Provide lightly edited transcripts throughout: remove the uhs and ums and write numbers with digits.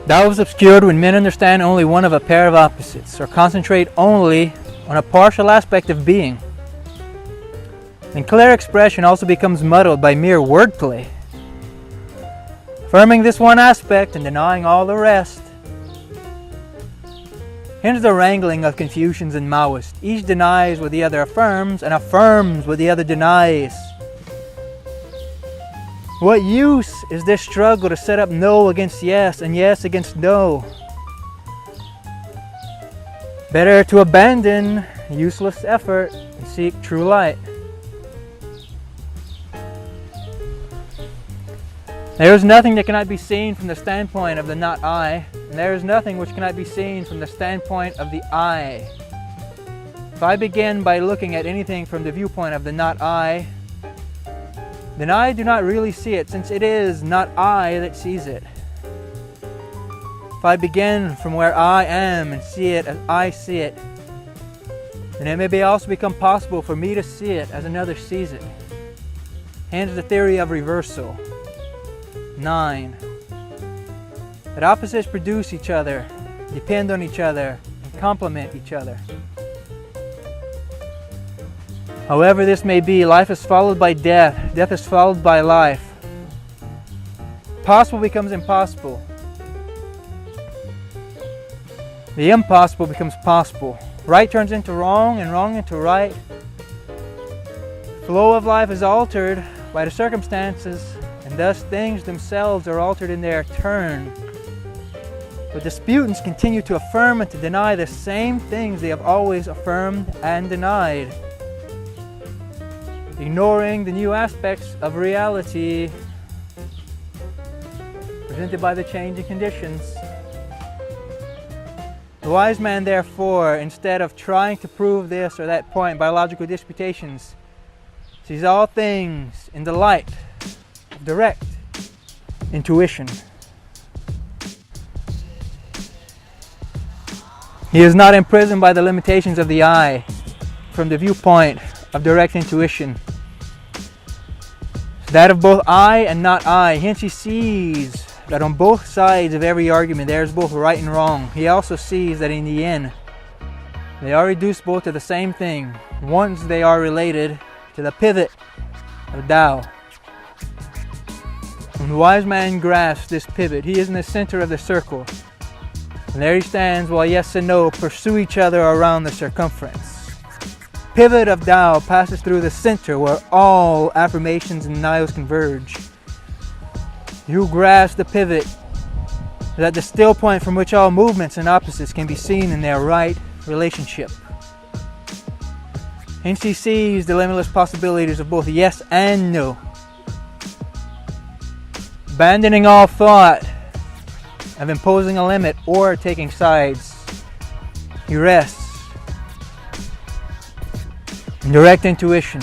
Tao is obscured when men understand only one of a pair of opposites, or concentrate only on a partial aspect of being. And clear expression also becomes muddled by mere wordplay. Affirming this one aspect and denying all the rest. Hence the wrangling of Confucians and Maoists. Each denies what the other affirms, and affirms what the other denies. What use is this struggle to set up no against yes and yes against no? Better to abandon useless effort and seek true light. There is nothing that cannot be seen from the standpoint of the not I, and there is nothing which cannot be seen from the standpoint of the I. If I begin by looking at anything from the viewpoint of the not I, then I do not really see it, since it is not I that sees it. If I begin from where I am and see it as I see it, then it may also become possible for me to see it as another sees it. Hence the theory of reversal. 9. That opposites produce each other, depend on each other, and complement each other. However this may be, life is followed by death, death is followed by life. Possible becomes impossible. The impossible becomes possible. Right turns into wrong, and wrong into right. The flow of life is altered by the circumstances, and thus things themselves are altered in their turn. But disputants continue to affirm and to deny the same things they have always affirmed and denied, ignoring the new aspects of reality presented by the changing conditions. The wise man, therefore, instead of trying to prove this or that point by logical disputations, sees all things in the light of direct intuition. He is not imprisoned by the limitations of the I from the viewpoint of direct intuition, that of both I and not I. Hence he sees that on both sides of every argument there is both right and wrong. He also sees that in the end they are reduced both to the same thing once they are related to the pivot of Tao. When the wise man grasps this pivot, he is in the center of the circle, and there he stands while yes and no pursue each other around the circumference. Pivot of Tao passes through the center where all affirmations and denials converge. You grasp the pivot is at the still point from which all movements and opposites can be seen in their right relationship. Hence he sees the limitless possibilities of both yes and no. Abandoning all thought of imposing a limit or taking sides, he rests in direct intuition.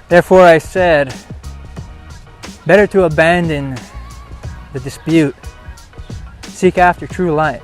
Therefore I said, better to abandon the dispute, seek after true light.